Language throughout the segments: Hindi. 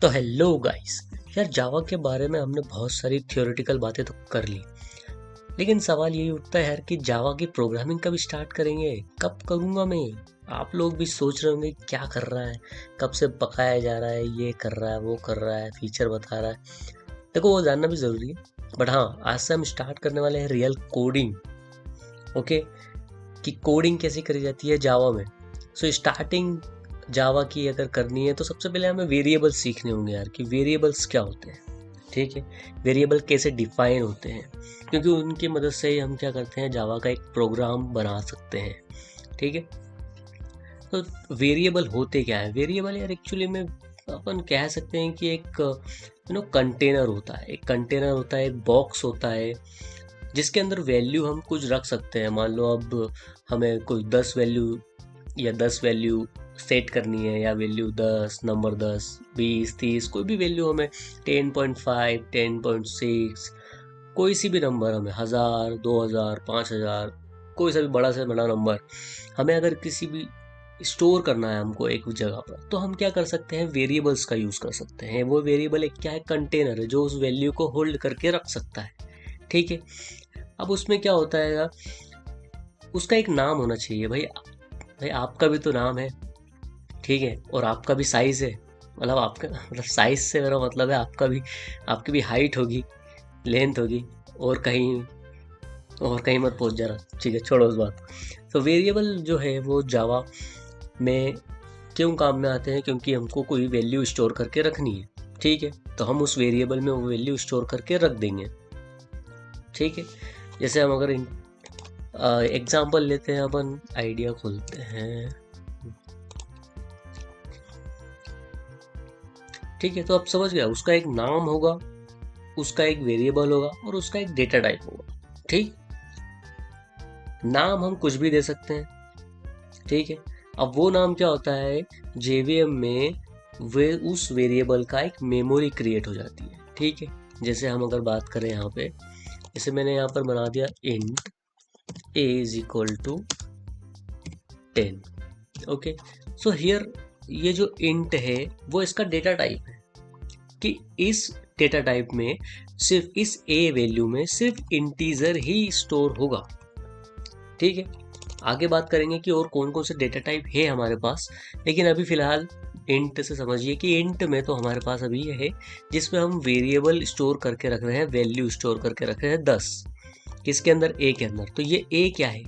तो हेलो गाइस। यार जावा के बारे में हमने बहुत सारी थियोरेटिकल बातें तो कर ली, लेकिन सवाल यही उठता है यार कि जावा की प्रोग्रामिंग कब स्टार्ट करेंगे, कब करूँगा मैं। आप लोग भी सोच रहे होंगे क्या कर रहा है, कब से पकाया जा रहा है, ये कर रहा है, वो कर रहा है, फीचर बता रहा है। देखो वो जानना भी ज़रूरी है, बट हाँ आज से हम स्टार्ट करने वाले हैं रियल कोडिंग। ओके, कि कोडिंग कैसे करी जाती है जावा में। सो स्टार्टिंग जावा की अगर करनी है तो सबसे पहले हमें वेरिएबल्स सीखने होंगे यार, कि वेरिएबल्स क्या होते हैं। ठीक है, वेरिएबल कैसे डिफाइन होते हैं, क्योंकि उनकी मदद से ही हम क्या करते हैं, जावा का एक प्रोग्राम बना सकते हैं। ठीक है, तो वेरिएबल होते क्या है। वेरिएबल यार एक्चुअली में अपन कह सकते हैं कि एक कंटेनर होता है। एक कंटेनर होता है, एक बॉक्स होता है जिसके अंदर वैल्यू हम कुछ रख सकते हैं। मान लो अब हमें कोई 10 वैल्यू या 10 वैल्यू सेट करनी है, या वैल्यू 10, नंबर 10, 20, 30, कोई भी वैल्यू हमें 10.5, 10.6, कोई सी भी नंबर हमें 1000, 2000, 5000, कोई सा भी बड़ा से बड़ा नंबर हमें अगर किसी भी स्टोर करना है हमको एक जगह पर, तो हम क्या कर सकते हैं, वेरिएबल्स का यूज़ कर सकते हैं। वो वेरिएबल एक क्या है, कंटेनर है जो उस वैल्यू को होल्ड करके रख सकता है। ठीक है, अब उसमें क्या होता है यार, उसका एक नाम होना चाहिए। भाई भाई आपका भी तो नाम है, ठीक है, और आपका भी साइज़ है। मतलब आपका मतलब साइज़ से मेरा मतलब है आपकी भी हाइट होगी, लेंथ होगी, और कहीं मत पहुंच जाना। ठीक है, छोड़ो उस बात को। तो वेरिएबल जो है वो जावा में क्यों काम में आते हैं, क्योंकि हमको कोई वैल्यू स्टोर करके रखनी है। ठीक है, तो हम उस वेरिएबल में वो वैल्यू स्टोर करके रख देंगे। ठीक है, जैसे हम अगर एग्जाम्पल लेते हैं, अपन आइडिया खोलते हैं। ठीक है, तो आप समझ गया, उसका एक नाम होगा, उसका एक वेरिएबल होगा, और उसका एक डेटा टाइप होगा। ठीक, नाम हम कुछ भी दे सकते हैं। ठीक है, अब वो नाम क्या होता है, जेवीएम में वे उस वेरिएबल का एक मेमोरी क्रिएट हो जाती है। ठीक है, जैसे हम अगर बात करें यहाँ पे, जैसे मैंने यहाँ पर बना दिया int a is equal to 10। Okay, so here ये जो इंट है वो इसका डेटा टाइप है, कि इस डेटा टाइप में सिर्फ इस a वैल्यू में सिर्फ इंटीजर ही स्टोर होगा। ठीक है, आगे बात करेंगे कि और कौन कौन से डेटा टाइप है हमारे पास, लेकिन अभी फिलहाल इंट से समझिए कि इंट में तो हमारे पास अभी ये है जिसमें हम वेरिएबल स्टोर करके रख रहे हैं, वैल्यू स्टोर करके रख रहे हैं 10। किसके अंदर, ए के अंदर। तो ये ए क्या है,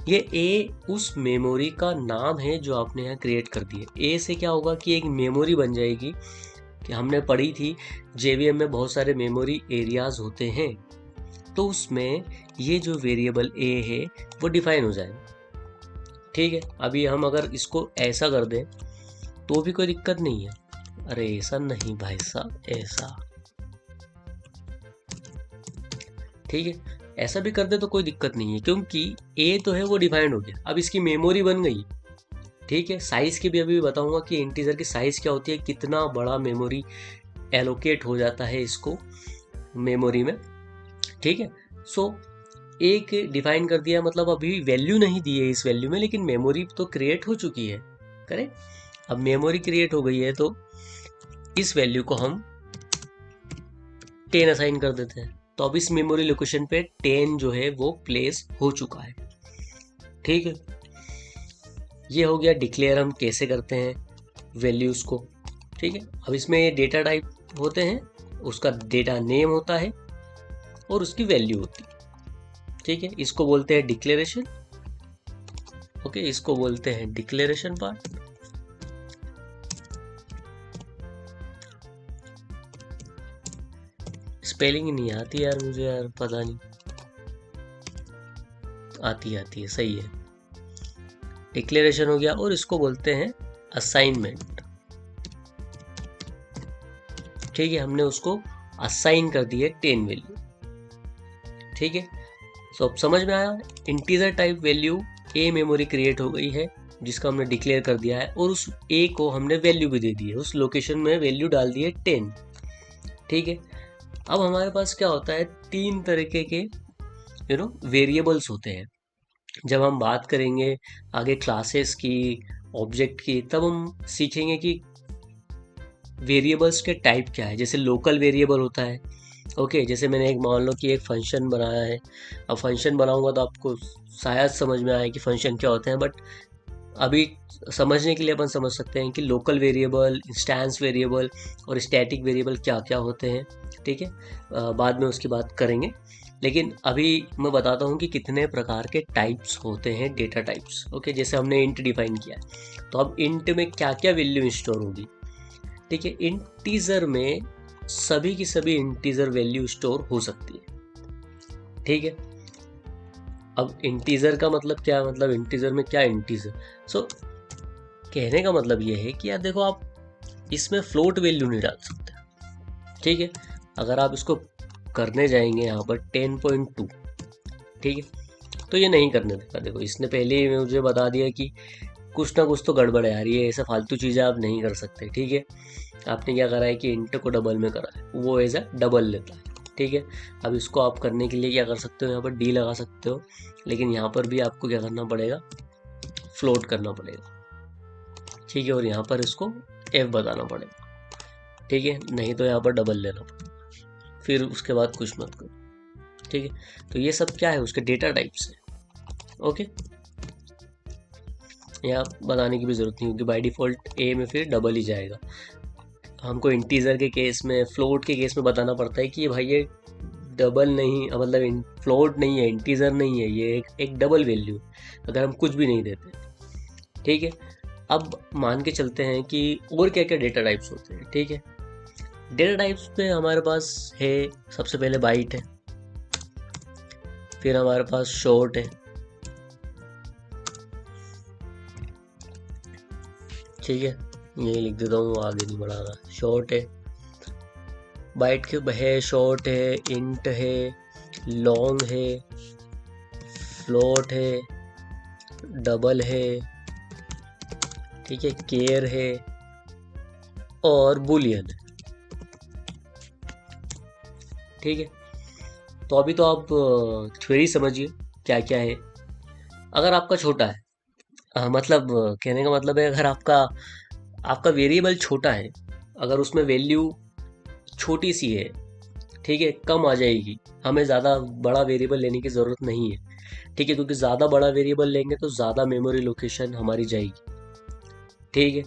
ये ए उस मेमोरी का नाम है जो आपने यहाँ क्रिएट कर दी है। ए से क्या होगा कि एक मेमोरी बन जाएगी, कि हमने पढ़ी थी जेवीएम में बहुत सारे मेमोरी एरियाज होते हैं, तो उसमें ये जो वेरिएबल ए है वो डिफाइन हो जाएगा। ठीक है, अभी हम अगर इसको ऐसा कर दें तो भी कोई दिक्कत नहीं है। अरे ऐसा नहीं भाई साहब, ऐसा। ठीक है, ऐसा भी कर दे तो कोई दिक्कत नहीं है, क्योंकि ए तो है वो डिफाइंड हो गया, अब इसकी मेमोरी बन गई। ठीक है, साइज की भी अभी बताऊंगा कि इंटीजर की साइज क्या होती है, कितना बड़ा मेमोरी एलोकेट हो जाता है इसको मेमोरी में। ठीक है, सो एक डिफाइन कर दिया, मतलब अभी वैल्यू नहीं दी है इस वैल्यू में, लेकिन मेमोरी तो क्रिएट हो चुकी है। करेक्ट, अब मेमोरी क्रिएट हो गई है तो इस वैल्यू को हम 10 असाइन कर देते हैं। तो अब इस मेमोरी लोकेशन पे 10 जो है वो प्लेस हो चुका है। ठीक है, ये हो गया डिक्लेयर हम कैसे करते हैं वैल्यूज को। ठीक है, अब इसमें डेटा टाइप होते हैं, उसका डेटा नेम होता है और उसकी वैल्यू होती है। ठीक है, इसको बोलते हैं डिक्लेरेशन। ओके, इसको बोलते हैं डिक्लेरेशन पार्ट। स्पेलिंग नहीं आती यार मुझे, यार पता नहीं, आती है, सही है। डिक्लेरेशन हो गया, और इसको बोलते हैं असाइनमेंट। ठीक है, हमने उसको असाइन कर दिए 10 वैल्यू। ठीक है, तो अब समझ में आया, integer type value a memory create हो गई है जिसका हमने डिक्लेयर कर दिया है, और उस ए को हमने वैल्यू भी दे दी है, उस लोकेशन में वैल्यू डाल दी है 10। ठीक है, अब हमारे पास क्या होता है, 3 तरीके के वेरिएबल्स होते हैं। जब हम बात करेंगे आगे क्लासेस की, ऑब्जेक्ट की, तब हम सीखेंगे कि वेरिएबल्स के टाइप क्या है। जैसे लोकल वेरिएबल होता है, ओके, जैसे मैंने एक मान लो कि एक फंक्शन बनाया है। अब फंक्शन बनाऊंगा तो आपको शायद समझ में आए कि फंक्शन क्या होते हैं, बट अभी समझने के लिए अपन समझ सकते हैं कि लोकल वेरिएबल, इंस्टेंस वेरिएबल और स्टैटिक वेरिएबल क्या क्या होते हैं। ठीक है, बाद में उसकी बात करेंगे, लेकिन अभी मैं बताता हूँ कि कितने प्रकार के टाइप्स होते हैं, डेटा टाइप्स। ओके, जैसे हमने इंट डिफाइन किया है, तो अब इंट में क्या क्या वैल्यू स्टोर होगी। ठीक है, इंटीजर में सभी की सभी इंटीजर वैल्यू स्टोर हो सकती है। ठीक है, अब इंटीजर का मतलब क्या, मतलब इंटीजर में क्या इंटीजर। सो कहने का मतलब ये है कि यार देखो, आप इसमें फ्लोट वैल्यू नहीं डाल सकते। ठीक है, अगर आप इसको करने जाएंगे यहाँ पर 10.2, ठीक है, तो ये नहीं करने देगा। देखो, इसने पहले ही मुझे बता दिया कि कुछ ना कुछ तो गड़बड़ है यार, ये ऐसा फालतू चीज़ें आप नहीं कर सकते। ठीक है, आपने क्या करा है कि इंट को डबल में करा है, वो एज अ डबल लेता है। ठीक है, अब इसको आप करने के लिए क्या कर सकते हो, यहाँ पर डी लगा सकते हो, लेकिन यहाँ पर भी आपको क्या करना पड़ेगा, फ्लोट करना पड़ेगा। ठीक है, और यहाँ पर इसको एफ बताना पड़ेगा। ठीक है, नहीं तो यहाँ पर डबल लेना पड़ेगा, फिर उसके बाद कुछ मत करो। ठीक है, तो ये सब क्या है, उसके डेटा टाइप्स है। ओके, यहाँ बताने की भी जरूरत नहीं, क्योंकि बाय डिफॉल्ट ए में फिर डबल ही जाएगा। हमको इंटीजर के केस में, फ्लोट के केस में बताना पड़ता है कि ये भाई ये डबल नहीं, मतलब फ्लोट नहीं है, इंटीजर नहीं है, ये एक डबल वैल्यू, अगर हम कुछ भी नहीं देते। ठीक है, अब मान के चलते हैं कि और क्या क्या डेटा टाइप्स होते हैं। ठीक है, डेटा टाइप्स में हमारे पास है, सबसे पहले बाइट है, फिर हमारे पास शॉर्ट है। ठीक है, यही लिख देता हूँ, आगे नहीं बढ़ा रहा। शॉर्ट है, बाइट के है, शॉर्ट है, इंट है, लॉन्ग है, फ्लोट है, डबल है, ठीक है, केयर है और बुलियन है। ठीक है, तो अभी तो आप थ्योरी समझिए क्या क्या है। अगर आपका छोटा है, मतलब कहने का मतलब है, अगर आपका आपका वेरिएबल छोटा है, अगर उसमें वैल्यू छोटी सी है, ठीक है, कम आ जाएगी, हमें ज़्यादा बड़ा वेरिएबल लेने की ज़रूरत नहीं है। ठीक है, क्योंकि ज़्यादा बड़ा वेरिएबल लेंगे तो ज़्यादा मेमोरी लोकेशन हमारी जाएगी। ठीक है,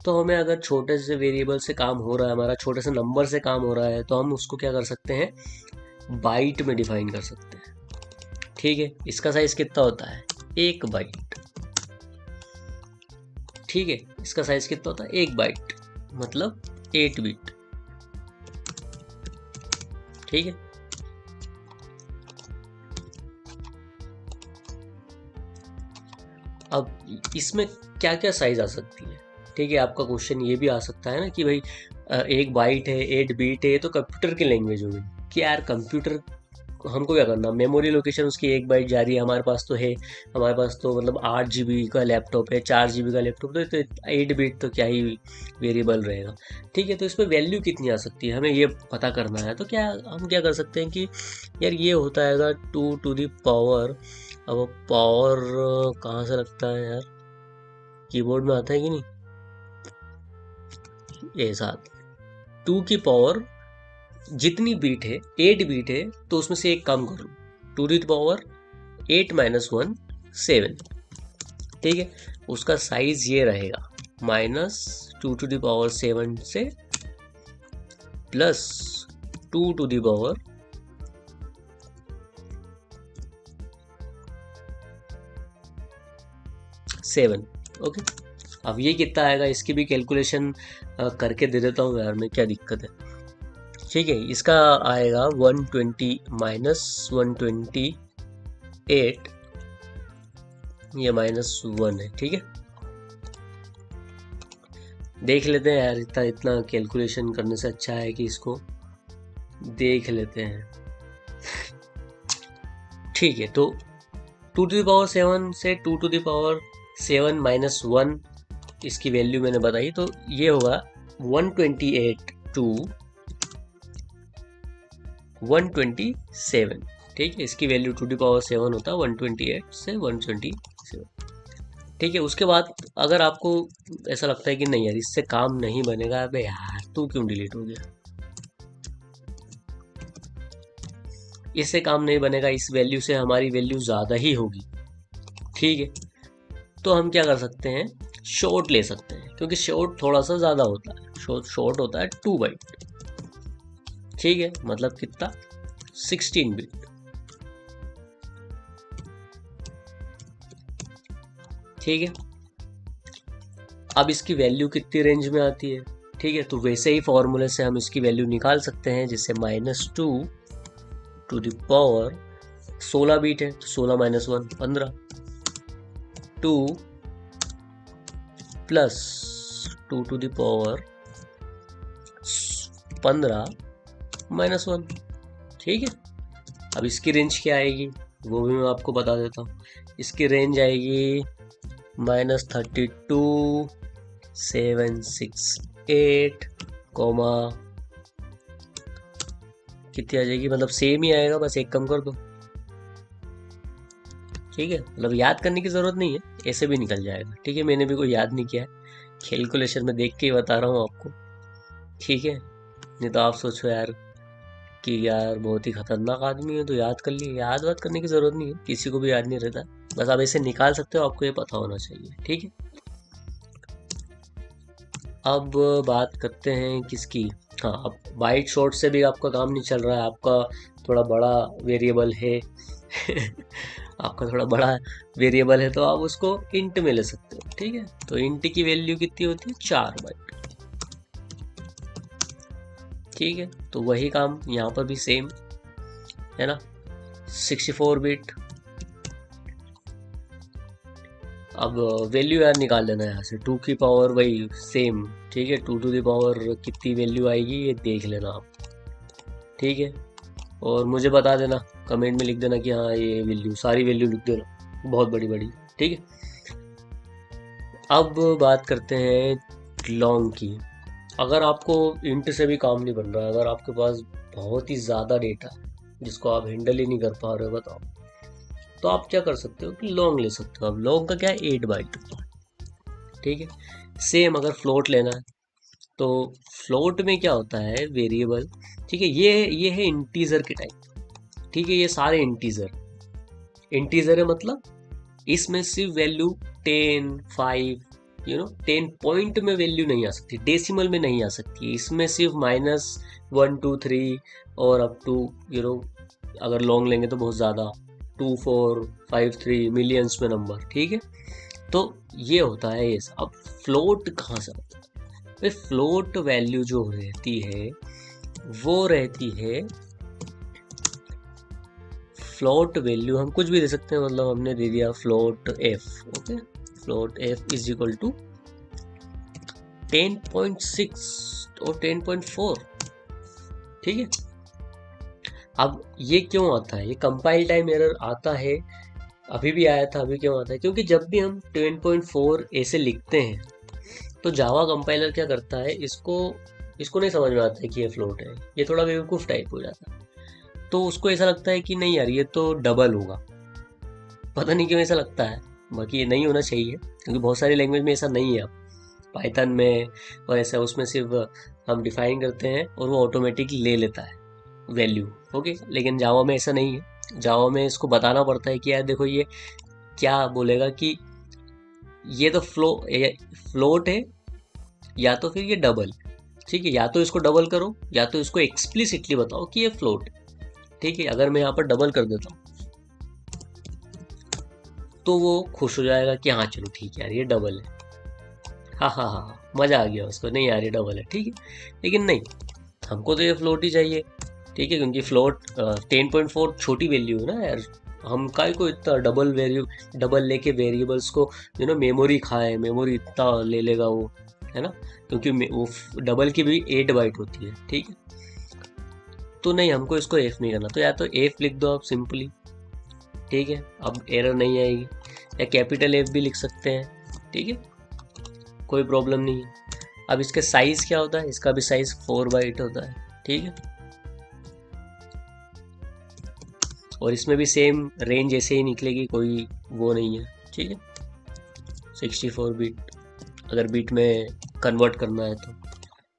तो हमें अगर छोटे से वेरिएबल से काम हो रहा है, हमारा छोटे से नंबर से काम हो रहा है, तो हम उसको क्या कर सकते हैं, बाइट में डिफाइन कर सकते हैं। ठीक है, इसका साइज कितना होता है, 1 बाइट। ठीक है, इसका साइज कितना होता है, 1 बाइट, मतलब 8 बिट। ठीक है, अब इसमें क्या क्या साइज आ सकती है। ठीक है, आपका क्वेश्चन ये भी आ सकता है ना कि भाई 1 बाइट है, 8 बीट है, तो कंप्यूटर की लैंग्वेज होगी कि यार कंप्यूटर हमको क्या करना, मेमोरी लोकेशन उसकी 1 बाइट जा रही है, हमारे पास तो है, हमारे पास तो मतलब 8 GB का लैपटॉप है, 4 GB का लैपटॉप, तो 8 बिट तो क्या ही वेरिएबल रहेगा। ठीक है, तो इसमें वैल्यू कितनी आ सकती है, हमें ये पता करना है। तो क्या हम क्या कर सकते हैं कि यार ये होता है 2 टू द पावर, अब पावर कहाँ से लगता है यार, कीबोर्ड में आता है कि नहीं, ये साथ 2 की पावर जितनी बीट है, 8 बीट है, तो उसमें से एक कम कर लो, 2 टू द पावर 8 माइनस 1 7। ठीक है, उसका साइज ये रहेगा, -2 टू द पावर 7 से +2 टू द पावर 7। ओके, अब ये कितना आएगा, इसकी भी कैलकुलेशन करके दे देता हूँ यार मैं, क्या दिक्कत है। ठीक है, इसका आएगा 120 - 128, ये -1 है। ठीक है, देख लेते हैं यार, इतना इतना कैलकुलेशन करने से अच्छा है कि इसको देख लेते हैं। ठीक है, तो 2 टू द पावर 7 से 2 टू द पावर 7 माइनस 1 इसकी वैल्यू मैंने बताई, तो ये होगा 128 टू 127। ठीक है, इसकी वैल्यू 2 टू पावर 7 होता है, 128 से 127। ठीक है, उसके बाद अगर आपको ऐसा लगता है कि नहीं यार इससे काम नहीं बनेगा, अबे यार 2 क्यों डिलीट हो गया? इससे काम नहीं बनेगा, इस वैल्यू से हमारी वैल्यू ज़्यादा ही होगी। ठीक है, तो हम क्या कर सकते हैं, शॉर्ट ले सकते हैं, क्योंकि शॉर्ट थोड़ा सा ज़्यादा होता है। शॉर्ट होता है 2 बाइट। ठीक है, मतलब कितना, 16 बिट। ठीक है, अब इसकी वैल्यू कितनी रेंज में आती है? ठीक है, तो वैसे ही फॉर्मूले से हम इसकी वैल्यू निकाल सकते हैं, जिससे -2 टू द पावर 16 बीट है, तो 16 - 1 15, 2 प्लस 2 टू द पावर 15 - 1। ठीक है, अब इसकी रेंज क्या आएगी वो भी मैं आपको बता देता हूँ। इसकी रेंज आएगी -32 768 कोमा कितनी आ जाएगी, मतलब सेम ही आएगा, बस एक कम कर दो। ठीक है, मतलब याद करने की ज़रूरत नहीं है, ऐसे भी निकल जाएगा। ठीक है, मैंने भी कोई याद नहीं किया है, कैलकुलेशन में देख के ही बता रहा हूँ आपको। ठीक है, नहीं तो आप सोचो यार कि यार बहुत ही खतरनाक आदमी है तो याद कर लिए। याद वाद करने की ज़रूरत नहीं है, किसी को भी याद नहीं रहता, बस आप ऐसे निकाल सकते हो, आपको ये पता होना चाहिए। ठीक है, अब बात करते हैं किसकी, हाँ, अब बाइट शॉर्ट से भी आपका काम नहीं चल रहा है, आपका थोड़ा बड़ा वेरिएबल है आपका थोड़ा बड़ा वेरिएबल है, तो आप उसको इंट में ले सकते हो। ठीक है, तो इंट की वैल्यू कितनी होती है, 4 बाइट। ठीक है, तो वही काम यहाँ पर भी सेम है ना, 64 बिट। अब वैल्यू यार निकाल लेना यहाँ से, 2 की पावर वही सेम। ठीक है, 2 टू द पावर कितनी वैल्यू आएगी ये देख लेना आप। ठीक है, और मुझे बता देना, कमेंट में लिख देना कि हाँ ये वैल्यू, सारी वैल्यू लिख देना बहुत बड़ी बड़ी। ठीक है, अब बात करते हैं लॉन्ग की। अगर आपको इंट से भी काम नहीं बन रहा है, अगर आपके पास बहुत ही ज़्यादा डेटा है जिसको आप हैंडल ही नहीं कर पा रहे हो, बताओ, तो आप क्या कर सकते हो कि लॉन्ग ले सकते हो। अब लॉन्ग का क्या है, 8 बाइट। ठीक है, सेम अगर फ्लोट लेना है तो फ्लोट में क्या होता है, वेरिएबल। ठीक है, ये है इंटीजर के टाइप। ठीक है, ये सारे इंटीजर है, मतलब इसमें सिर्फ वैल्यू 10 5 10 पॉइंट में वैल्यू नहीं आ सकती, डेसिमल में नहीं आ सकती। इसमें सिर्फ -1 2 3 और अप टू अगर लॉन्ग लेंगे तो बहुत ज़्यादा 2 4 5 3 मिलियंस में नंबर। ठीक है, तो ये होता है ये। अब फ्लोट कहाँ से आता है, फ्लोट वैल्यू जो रहती है वो रहती है, फ्लोट वैल्यू हम कुछ भी दे सकते हैं, मतलब हमने दे दिया float f। Okay, float f is equal to 10.6 और 10.4। ठीक है, अब ये क्यों आता है, ये कंपाइल टाइम एरर आता है, अभी भी आया था, अभी क्यों आता है, क्योंकि जब भी हम 10.4 ऐसे लिखते हैं तो जावा कंपाइलर क्या करता है, इसको नहीं समझ में आता है कि ये फ्लोट है, ये थोड़ा बेवकूफ़ टाइप हो जाता है, तो उसको ऐसा लगता है कि नहीं यार ये तो डबल होगा। पता नहीं क्यों ऐसा लगता है, बाकी ये नहीं होना चाहिए, क्योंकि बहुत सारी लैंग्वेज में ऐसा नहीं है। पाइथन में और ऐसा उसमें सिर्फ हम डिफाइन करते हैं और वो ऑटोमेटिक ले लेता है वैल्यू। ओके, लेकिन जावा में ऐसा नहीं है, जावा में इसको बताना पड़ता है कि यार देखो ये क्या बोलेगा कि ये तो फ्लोट है या तो फिर ये डबल। ठीक है, या तो इसको डबल करो या तो इसको एक्सप्लिसिटली बताओ कि ये फ्लोट है। ठीक है, अगर मैं यहाँ पर डबल कर देता हूँ तो वो खुश हो जाएगा कि हाँ चलो ठीक है यार ये डबल है, हाँ हाँ हाँ मज़ा आ गया उसको, नहीं यार ये डबल है। ठीक है, लेकिन नहीं, हमको तो ये फ्लोट ही चाहिए। ठीक है, क्योंकि फ्लोट 10.4 छोटी वैल्यू है ना यार, हम काय को इतना डबल लेके वेरिएबल्स को मेमोरी खाए, मेमोरी इतना ले लेगा वो, है ना, क्योंकि वो डबल की भी 8 बाइट होती है। ठीक है, तो नहीं, हमको इसको एफ नहीं करना, तो या तो एफ लिख दो आप सिंपली। ठीक है, अब एरर नहीं आएगी, या कैपिटल एफ भी लिख सकते हैं। ठीक है, कोई प्रॉब्लम नहीं है। अब इसके साइज क्या होता है, इसका भी साइज 4 बाइट होता है। ठीक है, और इसमें भी सेम रेंज ऐसे ही निकलेगी, कोई वो नहीं है। ठीक है, 64 बिट अगर बिट में कन्वर्ट करना है तो।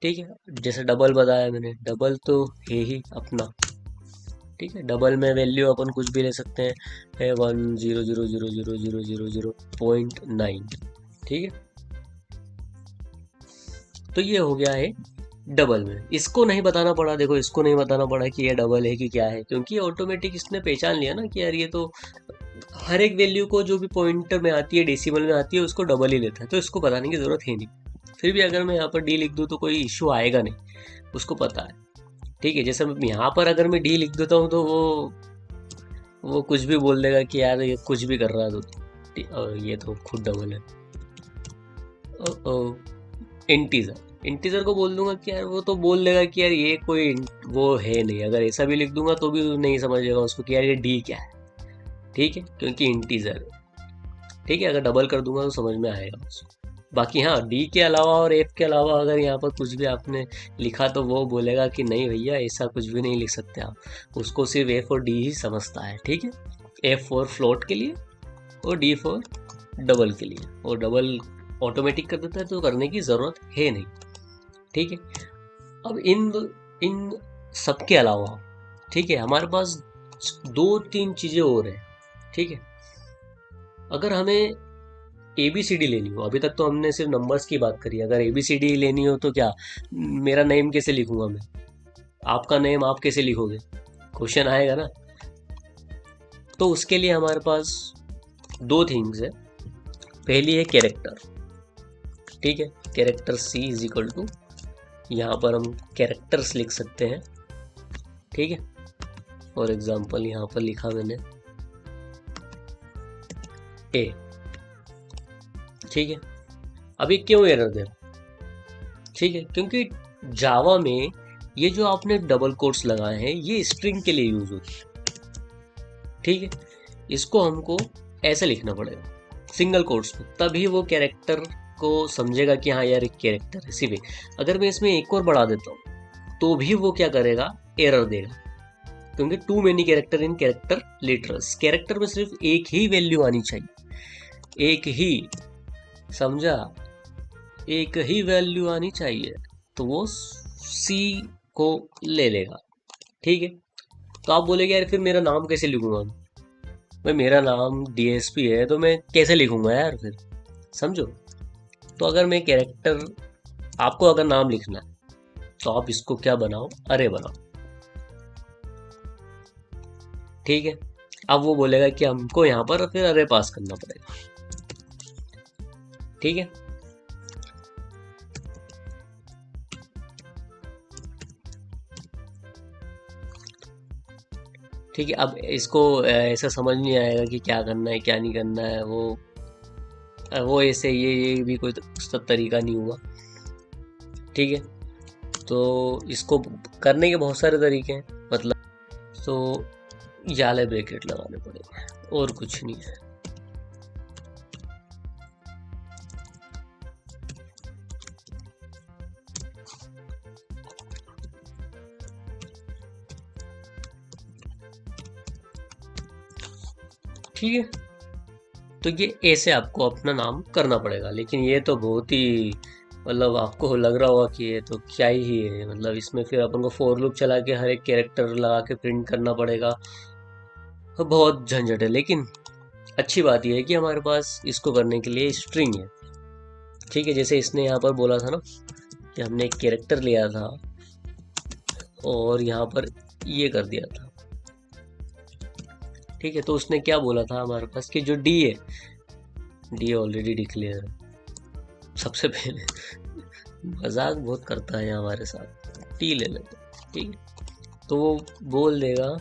ठीक है, जैसे डबल बताया मैंने, डबल तो है ही अपना। ठीक है, डबल में वैल्यू अपन कुछ भी ले सकते हैं, है 1,000,000,000.9। ठीक है, तो ये हो गया है डबल में। इसको नहीं बताना पड़ा, देखो इसको नहीं बताना पड़ा कि ये डबल है कि क्या है, क्योंकि ऑटोमेटिक इसने पहचान लिया ना कि यार ये तो हर एक वैल्यू को जो भी पॉइंटर में आती है, डेसिमल में आती है, उसको डबल ही लेता है, तो इसको बताने की जरूरत है नहीं। फिर भी अगर मैं यहाँ पर डी लिख दूँ तो कोई इश्यू आएगा नहीं, उसको पता है। ठीक है, जैसे यहाँ पर अगर मैं डी लिख देता हूँ तो वो कुछ भी बोल देगा कि यार ये कुछ भी कर रहा है और ये तो खुद डबल है। इंटीजर, इंटीजर को बोल दूंगा कि यार वो तो बोल देगा कि यार ये कोई वो है नहीं। अगर ऐसा भी लिख दूंगा तो भी नहीं समझेगा उसको कि यार ये डी क्या है। ठीक है, क्योंकि इंटीजर। ठीक है, अगर डबल कर दूंगा तो समझ में आएगा उसको। बाकी हाँ, डी के अलावा और एफ के अलावा अगर यहाँ पर कुछ भी आपने लिखा तो वो बोलेगा कि नहीं भैया ऐसा कुछ भी नहीं लिख सकते आप। उसको सिर्फ एफ और डी ही समझता है। ठीक है, एफ फॉर फ्लोट के लिए और डी फॉर डबल के लिए, और डबल ऑटोमेटिक कर देता है तो करने की ज़रूरत है नहीं। ठीक है, अब इन सब के अलावा, ठीक है, हमारे पास 2-3 चीज़ें और हैं। ठीक है, अगर हमें ए बी सी डी लेनी हो, अभी तक तो हमने सिर्फ नंबर्स की बात करी, अगर ए बी सी डी लेनी हो तो क्या, मेरा नेम कैसे लिखूंगा मैं, आपका नेम आप कैसे लिखोगे, क्वेश्चन आएगा ना। तो उसके लिए हमारे पास 2 थिंग्स है। पहली है कैरेक्टर। ठीक है, character c is equal to, यहाँ पर हम कैरेक्टर्स लिख सकते हैं। ठीक है, फॉर एग्जाम्पल यहाँ पर लिखा मैंने ए। ठीक है, अभी क्यों एरर दे रहा, ठीक है, क्योंकि जावा में ये जो आपने डबल कोट्स लगाए हैं ये स्ट्रिंग के लिए यूज होती है। ठीक है, इसको हमको ऐसे लिखना पड़ेगा सिंगल कोट्स में, तभी वो कैरेक्टर को समझेगा कि हाँ यार एक कैरेक्टर है। सिर्फ अगर मैं इसमें एक और बढ़ा देता हूँ तो भी वो क्या करेगा, एरर देगा, क्योंकि too many character in character literals. कैरेक्टर में सिर्फ एक ही वैल्यू आनी चाहिए, एक ही, समझा, एक ही वैल्यू आनी चाहिए, तो वो सी को ले लेगा। ठीक है, तो आप बोलेगे यार फिर मेरा नाम कैसे लिखूंगा मैं, मेरा नाम डीएसपी है तो मैं कैसे लिखूंगा यार फिर, समझो। तो अगर मैं कैरेक्टर, आपको अगर नाम लिखना है तो आप इसको क्या बनाओ, अरे बनाओ। ठीक है, अब वो बोलेगा कि हमको यहाँ पर फिर अरे पास करना पड़ेगा। ठीक है, ठीक है, अब इसको ऐसा समझ नहीं आएगा कि क्या करना है क्या नहीं करना है, वो ऐसे ये भी कोई तरीका नहीं हुआ। ठीक है, तो इसको करने के बहुत सारे तरीके हैं, मतलब तो जाले ब्रैकेट लगाने पड़ेंगे और कुछ नहीं है। ठीक है, तो ये ऐसे आपको अपना नाम करना पड़ेगा, लेकिन ये तो बहुत ही, मतलब आपको लग रहा होगा कि ये तो क्या ही है, मतलब इसमें फिर अपन को फॉर लूप चला के हर एक कैरेक्टर लगा के प्रिंट करना पड़ेगा, तो बहुत झंझट है। लेकिन अच्छी बात यह है कि हमारे पास इसको करने के लिए स्ट्रिंग है। ठीक है, जैसे इसने यहाँ पर बोला था ना कि हमने एक कैरेक्टर लिया था और यहाँ पर ये कर दिया था। ठीक है, तो उसने क्या बोला था हमारे पास कि जो डी है, डी ऑलरेडी डिक्लेयर है सबसे पहले, मजाक बहुत करता है हमारे साथ, टी ले लेते। ठीक है, तो वो बोल देगा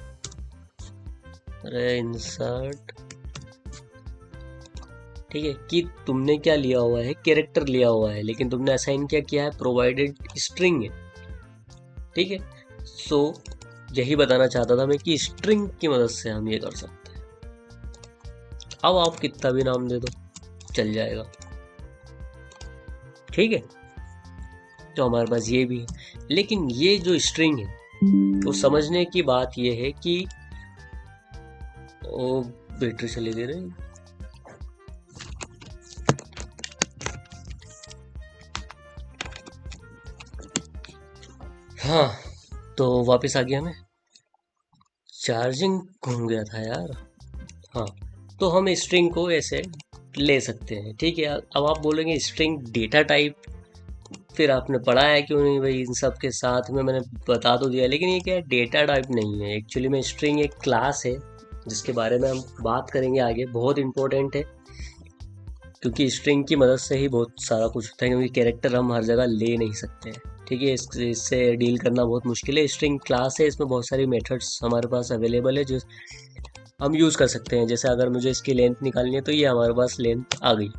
अरे इंसर्ट, ठीक है, कि तुमने क्या लिया हुआ है, कैरेक्टर लिया हुआ है, लेकिन तुमने असाइन क्या किया है, प्रोवाइडेड स्ट्रिंग है। ठीक है, सो यही बताना चाहता था मैं कि स्ट्रिंग की मदद से हम ये कर सकते हैं। अब आप कितना भी नाम दे दो चल जाएगा। ठीक है, तो हमारे पास ये भी है, लेकिन ये जो स्ट्रिंग है तो समझने की बात ये है कि ओ बैटरी चली दे रही, हाँ, तो वापस आ गया मैं। चार्जिंग घूम गया था यार। हाँ, तो हम स्ट्रिंग को ऐसे ले सकते हैं, ठीक है। अब आप बोलेंगे स्ट्रिंग डेटा टाइप, फिर आपने पढ़ा है क्यों नहीं भाई, इन सब के साथ में मैंने बता तो दिया, लेकिन ये क्या है, डेटा टाइप नहीं है एक्चुअली में। स्ट्रिंग एक क्लास है जिसके बारे में हम बात करेंगे आगे, बहुत इंपॉर्टेंट है, क्योंकि स्ट्रिंग की मदद से ही बहुत सारा कुछ होता है, क्योंकि कैरेक्टर हम हर जगह ले नहीं सकते हैं, ठीक है। इससे डील करना बहुत मुश्किल है। स्ट्रिंग क्लास है, इसमें बहुत सारी मेथड्स हमारे पास अवेलेबल है जो हम यूज़ कर सकते हैं। जैसे अगर मुझे इसकी लेंथ निकालनी है तो ये हमारे पास लेंथ आ गई,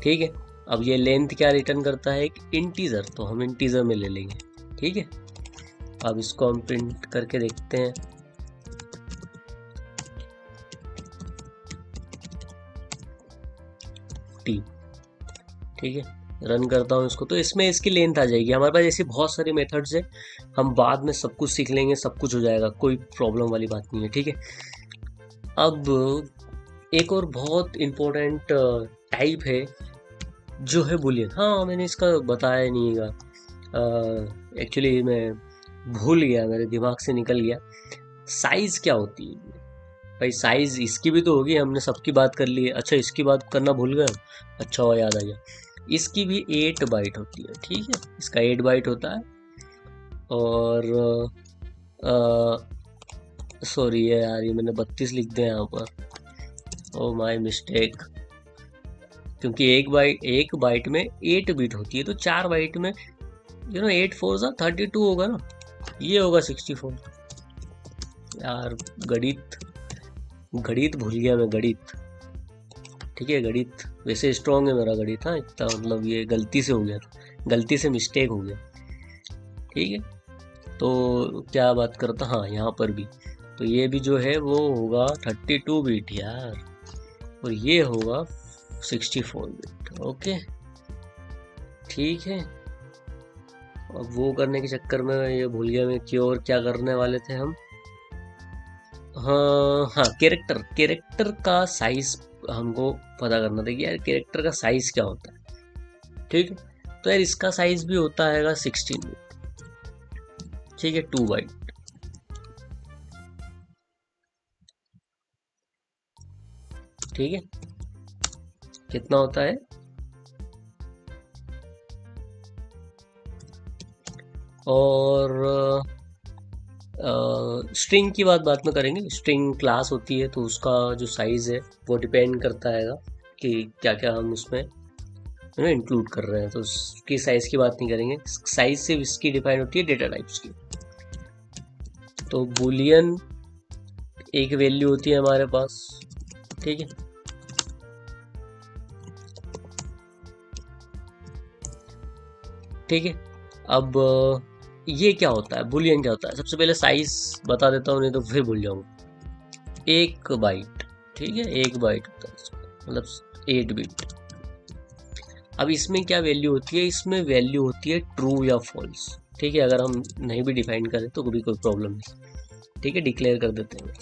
ठीक है। अब ये लेंथ क्या रिटर्न करता है, एक इंटीजर, तो हम इंटीजर में ले लेंगे, ठीक है। अब इसको हम प्रिंट करके देखते हैं। टी, ठीक है, रन करता हूँ इसको, तो इसमें इसकी लेंथ आ जाएगी। हमारे पास ऐसी बहुत सारी मेथड्स है, हम बाद में सब कुछ सीख लेंगे, सब कुछ हो जाएगा, कोई प्रॉब्लम वाली बात नहीं है, ठीक है। अब एक और बहुत इम्पोर्टेंट टाइप है जो है बुलियन। हाँ, मैंने इसका बताया नहीं है, एक्चुअली मैं भूल गया, मेरे दिमाग से निकल गया। साइज क्या होती है भाई, साइज इसकी भी तो होगी, हमने सबकी बात कर ली है। अच्छा, इसकी बात करना भूल गए, अच्छा हुआ याद आ गया। इसकी भी 8 बाइट होती है, ठीक है, इसका 8 बाइट होता है। और सॉरी है यार, ये मैंने 32 लिख दिया यहाँ पर, ओ माय मिस्टेक, क्योंकि एक बाइट में 8 बिट होती है, तो 4 बाइट में 8 4 32 होगा ना, ये होगा 64। यार गणित गणित भूल गया मैं, गणित, ठीक है। गणित वैसे स्ट्रॉन्ग है मेरा गणित, हाँ, इतना मतलब ये गलती से हो गया था, गलती से मिस्टेक हो गया, ठीक है। तो क्या बात करता, हाँ, यहाँ पर भी, तो ये भी जो है वो होगा 32 बिट यार, और ये होगा 64 बिट, ओके, ठीक है। अब वो करने के चक्कर में ये भूल गया मैं कि और क्या करने वाले थे हम। हाँ हाँ, कैरेक्टर का साइज हमको पता करना था कि यार कैरेक्टर का साइज क्या होता है, ठीक है। तो यार इसका साइज भी होता है 16 बिट, ठीक है, 2 बाइट, ठीक है। कितना होता है, और स्ट्रिंग की बात बाद में करेंगे। स्ट्रिंग क्लास होती है, तो उसका जो साइज़ है वो डिपेंड करता है कि क्या क्या हम उसमें इंक्लूड कर रहे हैं, तो उसकी साइज़ की बात नहीं करेंगे। साइज से इसकी डिफाइन होती है डेटा टाइप्स की। तो बुलियन एक वैल्यू होती है हमारे पास, ठीक है। ठीक है, अब ये क्या होता है, बुलियन क्या होता है, सबसे पहले साइज बता देता हूँ, नहीं तो फिर भूल जाऊंगा। 1 बाइट, ठीक है, 1 बाइट होता है इसका, मतलब 8 बिट। अब इसमें क्या वैल्यू होती है, इसमें वैल्यू होती है ट्रू या फॉल्स, ठीक है। अगर हम नहीं भी डिफाइन करें तो भी कोई प्रॉब्लम नहीं, ठीक है, डिक्लेयर कर देते हैं,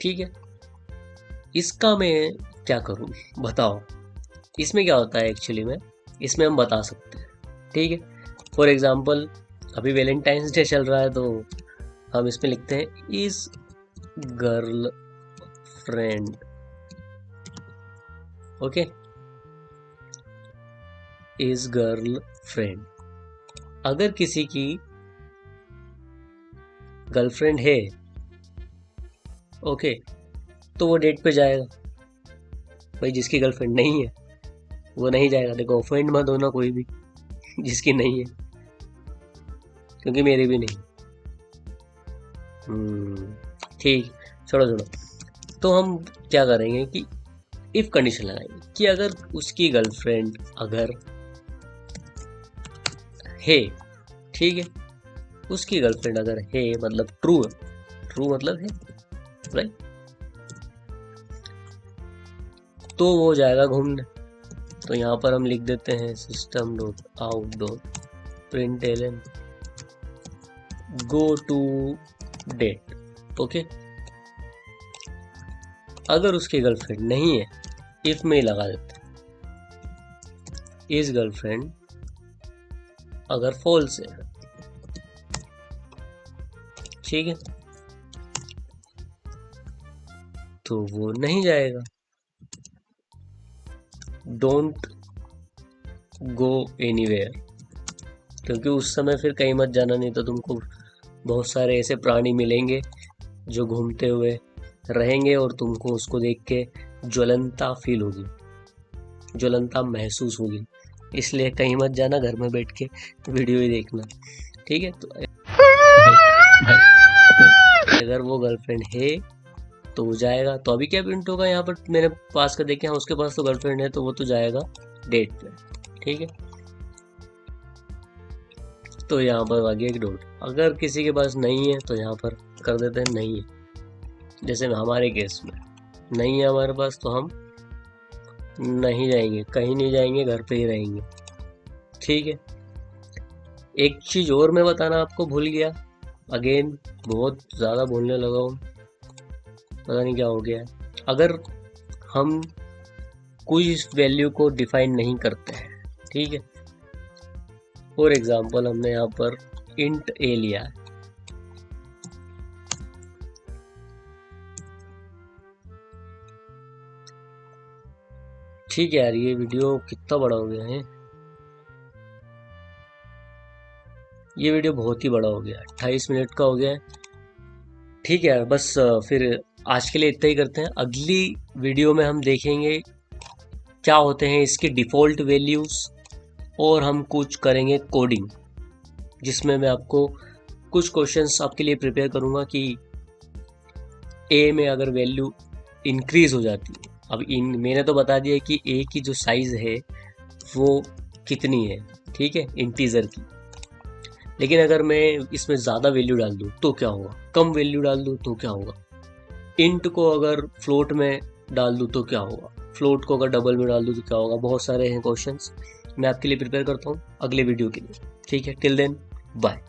ठीक है। इसका मैं क्या करूँ बताओ, इसमें क्या होता है एक्चुअली में, इसमें हम बता सकते हैं, ठीक है। फॉर एग्जाम्पल अभी वैलेंटाइंस डे चल रहा है, तो हम इसमें लिखते हैं is girl friend, okay, is girl friend. अगर किसी की गर्लफ्रेंड है, ओके, तो वो डेट पे जाएगा। भाई जिसकी गर्लफ्रेंड नहीं है वो नहीं जाएगा। देखो, ऑफेंड मत होना कोई भी जिसकी नहीं है, क्योंकि मेरी भी नहीं। ठीक, छोड़ो छोड़ो। तो हम क्या करेंगे कि इफ कंडीशन लगाएंगे कि अगर उसकी गर्लफ्रेंड अगर है, ठीक है, उसकी गर्लफ्रेंड अगर है मतलब ट्रू है, ट्रू मतलब है, राइट, तो वो जाएगा घूमने। तो यहाँ पर हम लिख देते हैं system dot out dot println go to date, okay. अगर उसकी गर्लफ्रेंड नहीं है, इफ में लगा देते हैं, इज गर्लफ्रेंड अगर फॉल्स है, ठीक है, तो वो नहीं जाएगा। डोंट गो एनीवेयर, क्योंकि उस समय फिर कहीं मत जाना, नहीं तो तुमको बहुत सारे ऐसे प्राणी मिलेंगे जो घूमते हुए रहेंगे और तुमको उसको देख के ज्वलंता फील होगी, ज्वलंता महसूस होगी। इसलिए कहीं मत जाना, घर में बैठ के वीडियो ही देखना, ठीक है। तो अगर वो गर्लफ्रेंड है तो वो जाएगा। तो अभी क्या प्रिंट होगा यहाँ पर, मैंने पास कर देखे, हाँ उसके पास तो गर्लफ्रेंड है, तो वो तो जाएगा डेट पे, ठीक है। तो यहाँ पर आ गया एक डॉट। अगर किसी के पास नहीं है तो यहाँ पर कर देते हैं नहीं है, जैसे हमारे केस में नहीं है हमारे पास, तो हम नहीं जाएंगे, कहीं नहीं जाएंगे, घर पे ही रहेंगे, ठीक है। एक चीज और मैं बताना आपको भूल गया, अगेन बहुत ज़्यादा बोलने लगा हूँ, पता नहीं क्या हो गया है। अगर हम कोई वैल्यू को डिफाइन नहीं करते हैं, ठीक है, फॉर एग्जाम्पल हमने यहाँ पर इंट ए लिया है, ठीक है यार, ये वीडियो कितना बड़ा हो गया है, ये वीडियो बहुत ही बड़ा हो गया, 28 मिनट का हो गया है, ठीक है यार। बस फिर आज के लिए इतना ही करते हैं। अगली वीडियो में हम देखेंगे क्या होते हैं इसके डिफ़ॉल्ट वैल्यूज़, और हम कुछ करेंगे कोडिंग, जिसमें मैं आपको कुछ क्वेश्चंस आपके लिए प्रिपेयर करूँगा कि ए में अगर वैल्यू इंक्रीज़ हो जाती है, अब मैंने तो बता दिया कि ए की जो साइज़ है वो कितनी है, ठीक है, इंटीजर की, लेकिन अगर मैं इसमें ज़्यादा वैल्यू डाल दूँ तो क्या होगा, कम वैल्यू डाल दूँ तो क्या होगा, इंट को अगर फ्लोट में डाल दूँ तो क्या होगा, फ्लोट को अगर डबल में डाल दूँ तो क्या होगा। बहुत सारे हैं क्वेश्चंस, मैं आपके लिए प्रिपेयर करता हूँ अगले वीडियो के लिए, ठीक है। Till then bye.